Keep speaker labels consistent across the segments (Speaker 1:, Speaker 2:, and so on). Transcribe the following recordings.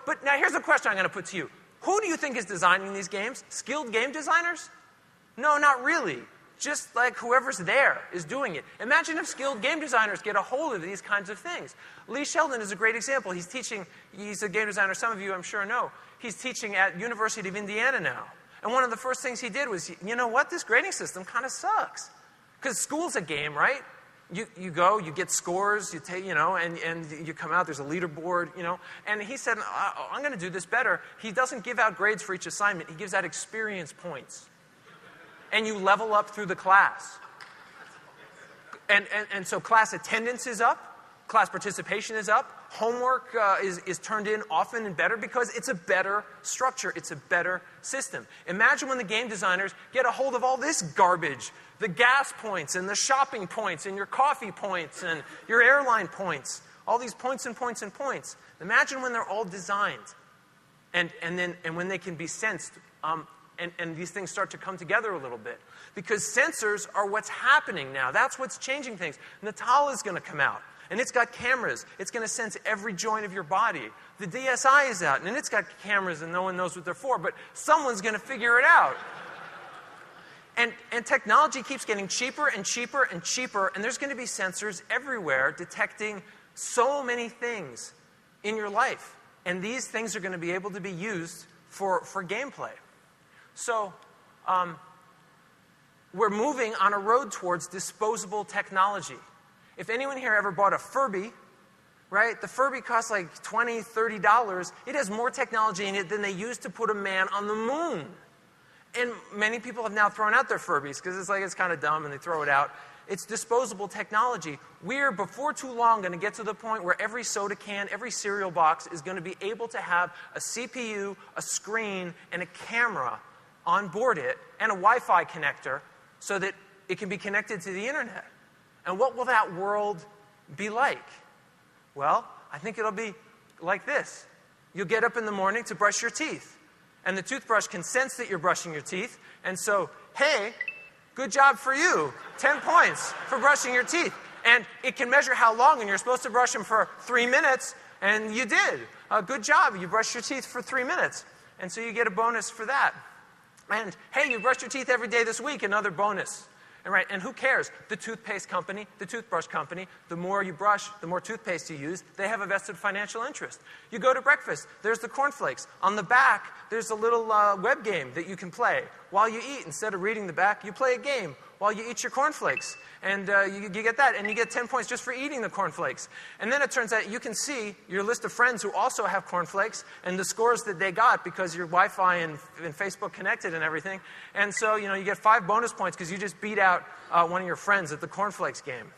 Speaker 1: But now here's a question I'm going to put to you. Who do you think is designing these games? Skilled game designers? No, not really. Just like whoever's there is doing it. Imagine if skilled game designers get a hold of these kinds of things. Lee Sheldon is a great example. He's a game designer, some of you I'm sure know. He's teaching at University of Indiana now. And one of the first things he did was, you know what, this grading system kind of sucks. Because school's a game, right? You go, you get scores, you take, and you come out, there's a leaderboard, And he said, I'm going to do this better. He doesn't give out grades for each assignment. He gives out experience points. And you level up through the class. And so class attendance is up, class participation is up, homework is turned in often and better because it's a better structure, it's a better system. Imagine when the game designers get a hold of all this garbage, the gas points and the shopping points and your coffee points and your airline points, all these points and points and points. Imagine when they're all designed and when they can be sensed. And these things start to come together a little bit. Because sensors are what's happening now. That's what's changing things. Natal is going to come out. And it's got cameras. It's going to sense every joint of your body. The DSi is out. And it's got cameras and no one knows what they're for. But someone's going to figure it out. And technology keeps getting cheaper and cheaper and cheaper. And there's going to be sensors everywhere detecting so many things in your life. And these things are going to be able to be used for gameplay. So, we're moving on a road towards disposable technology. If anyone here ever bought a Furby, right? The Furby costs like $20, $30. It has more technology in it than they used to put a man on the moon. And many people have now thrown out their Furbies because it's kind of dumb and they throw it out. It's disposable technology. We're, before too long, going to get to the point where every soda can, every cereal box is going to be able to have a CPU, a screen, and a camera on board it, and a Wi-Fi connector so that it can be connected to the internet. And what will that world be like? Well, I think it'll be like this. You'll get up in the morning to brush your teeth, and the toothbrush can sense that you're brushing your teeth, and so, hey, good job for you. 10 points for brushing your teeth. And it can measure how long, and you're supposed to brush them for 3 minutes, and you did. Good job, you brushed your teeth for 3 minutes. And so you get a bonus for that. And, hey, you brushed your teeth every day this week, another bonus. And who cares? The toothpaste company, the toothbrush company, the more you brush, the more toothpaste you use, they have a vested financial interest. You go to breakfast, there's the cornflakes. On the back, there's a little web game that you can play. While you eat, instead of reading the back, you play a game while you eat your cornflakes. And you get that, and you get 10 points just for eating the cornflakes. And then it turns out you can see your list of friends who also have cornflakes and the scores that they got because your Wi-Fi and Facebook connected and everything. And so, you get 5 bonus points because you just beat out one of your friends at the cornflakes game.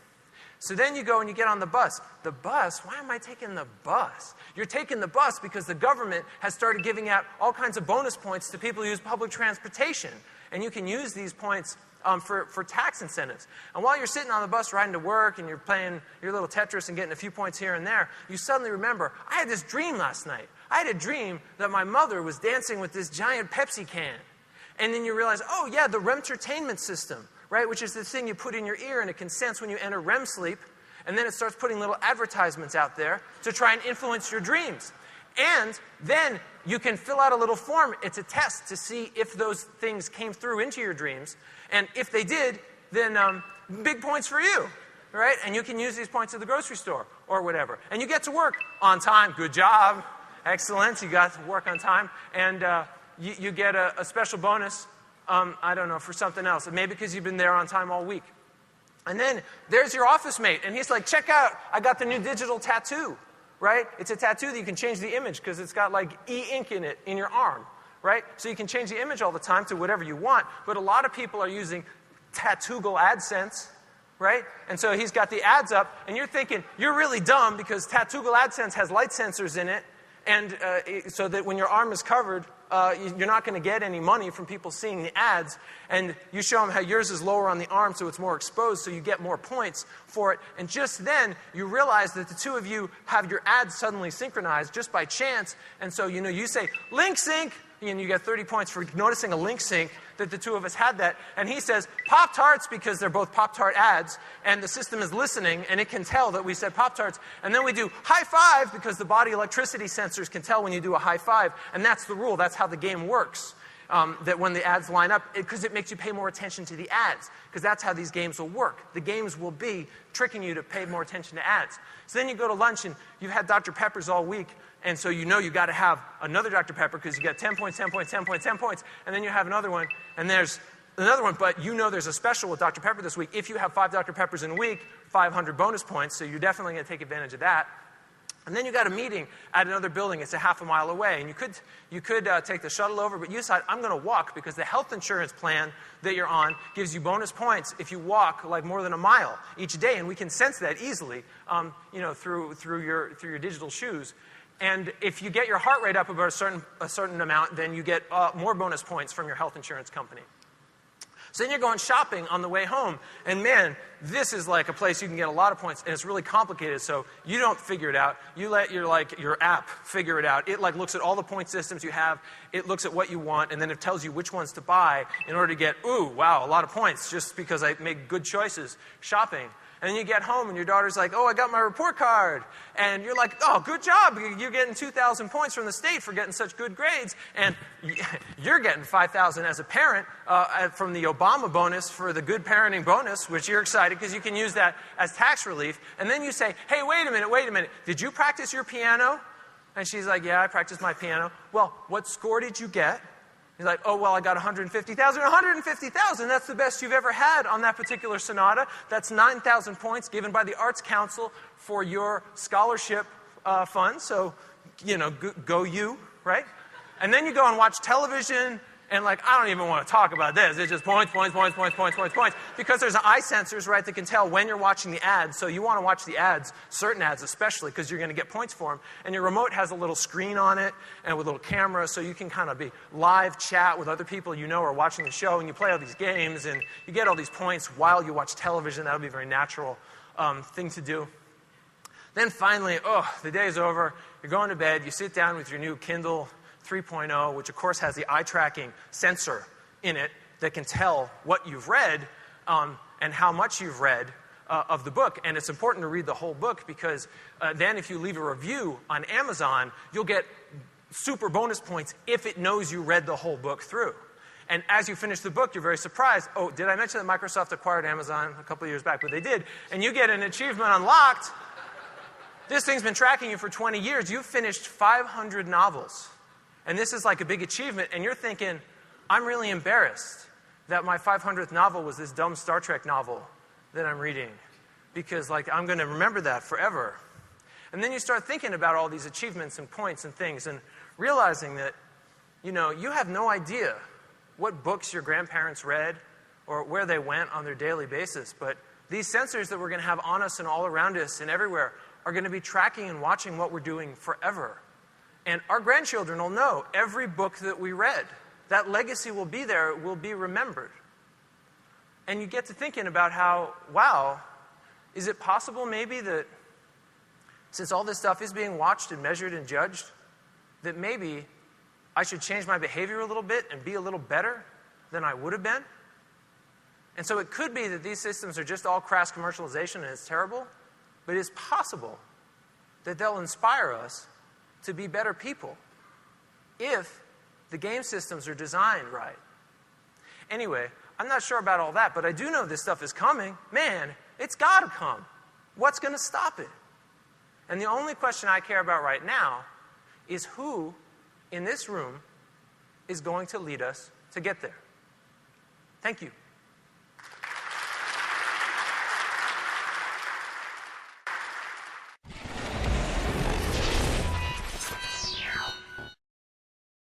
Speaker 1: So then you go and you get on the bus. The bus? Why am I taking the bus? You're taking the bus because the government has started giving out all kinds of bonus points to people who use public transportation. And you can use these points for tax incentives. And while you're sitting on the bus riding to work and you're playing your little Tetris and getting a few points here and there, you suddenly remember, I had this dream last night. I had a dream that my mother was dancing with this giant Pepsi can. And then you realize, oh yeah, the REMtertainment system, right? Which is the thing you put in your ear and it can sense when you enter REM sleep. And then it starts putting little advertisements out there to try and influence your dreams. And then you can fill out a little form. It's a test to see if those things came through into your dreams. And if they did, then big points for you, right? And you can use these points at the grocery store or whatever. And you get to work on time. Good job. Excellent. You got to work on time. And you get a special bonus, I don't know, for something else. Maybe because you've been there on time all week. And then there's your office mate. And he's like, check out, I got the new digital tattoo. Right? It's a tattoo that you can change the image because it's got like e-ink in it in your arm, right? So you can change the image all the time to whatever you want, but a lot of people are using Tattoogle AdSense, right? And so he's got the ads up, and you're thinking, you're really dumb because Tattoogle AdSense has light sensors in it, and so that when your arm is covered, you're not going to get any money from people seeing the ads. And you show them how yours is lower on the arm so it's more exposed, so you get more points for it. And just then, you realize that the two of you have your ads suddenly synchronized just by chance. And so, you say, link sync, and you get 30 points for noticing a link sync that the two of us had that. And he says, Pop-Tarts, because they're both Pop-Tart ads, and the system is listening, and it can tell that we said Pop-Tarts. And then we do high five, because the body electricity sensors can tell when you do a high five. And that's the rule. That's how the game works. That when the ads line up, because it makes you pay more attention to the ads, because that's how these games will work. The games will be tricking you to pay more attention to ads. So then you go to lunch, and you've had Dr. Peppers all week, and so you know you've got to have another Dr. Pepper, because you got 10 points, 10 points, 10 points, 10 points, and then you have another one, and there's another one, but you know there's a special with Dr. Pepper this week. If you have 5 Dr. Peppers in a week, 500 bonus points, so you're definitely going to take advantage of that. And then you got a meeting at another building. It's a half a mile away. And you could take the shuttle over, but you decide, I'm going to walk, because the health insurance plan that you're on gives you bonus points if you walk like more than a mile each day. And we can sense that easily through your digital shoes. And if you get your heart rate up about a certain amount, then you get more bonus points from your health insurance company. So then you're going shopping on the way home, and man, this is like a place you can get a lot of points, and it's really complicated, so you don't figure it out. You let your app figure it out. It looks at all the point systems you have, it looks at what you want, and then it tells you which ones to buy in order to get, ooh, wow, a lot of points just because I make good choices shopping. And then you get home and your daughter's like, oh, I got my report card. And you're like, oh, good job. You're getting 2,000 points from the state for getting such good grades. And you're getting 5,000 as a parent from the Obama bonus for the good parenting bonus, which you're excited because you can use that as tax relief. And then you say, hey, wait a minute. Did you practice your piano? And she's like, yeah, I practiced my piano. Well, what score did you get? He's like, oh, well, I got 150,000. 150,000, that's the best you've ever had on that particular sonata. That's 9,000 points given by the Arts Council for your scholarship fund. So, go you, right? And then you go and watch television, and I don't even want to talk about this. It's just points. Because there's eye sensors, right, that can tell when you're watching the ads. So you want to watch the ads, certain ads especially, because you're going to get points for them. And your remote has a little screen on it and with a little camera, so you can kind of be live chat with other people are watching the show, and you play all these games, and you get all these points while you watch television. That would be a very natural thing to do. Then finally, the day's over. You're going to bed. You sit down with your new Kindle 3.0, which of course has the eye tracking sensor in it that can tell what you've read and how much you've read of the book. And it's important to read the whole book, because then if you leave a review on Amazon, you'll get super bonus points if it knows you read the whole book through. And as you finish the book, you're very surprised. Oh, did I mention that Microsoft acquired Amazon a couple of years back? But they did. And you get an achievement unlocked. This thing's been tracking you for 20 years. You've finished 500 novels. And this is like a big achievement, and you're thinking, I'm really embarrassed that my 500th novel was this dumb Star Trek novel that I'm reading, because I'm going to remember that forever. And then you start thinking about all these achievements and points and things, and realizing that, you have no idea what books your grandparents read or where they went on their daily basis, but these sensors that we're going to have on us and all around us and everywhere are going to be tracking and watching what we're doing forever. And our grandchildren will know every book that we read. That legacy will be there. It will be remembered. And you get to thinking about how, wow, is it possible maybe that since all this stuff is being watched and measured and judged, that maybe I should change my behavior a little bit and be a little better than I would have been? And so it could be that these systems are just all crass commercialization and it's terrible, but it's possible that they'll inspire us to be better people if the game systems are designed right. Anyway, I'm not sure about all that, but I do know this stuff is coming. Man, it's got to come. What's going to stop it? And the only question I care about right now is who in this room is going to lead us to get there. Thank you.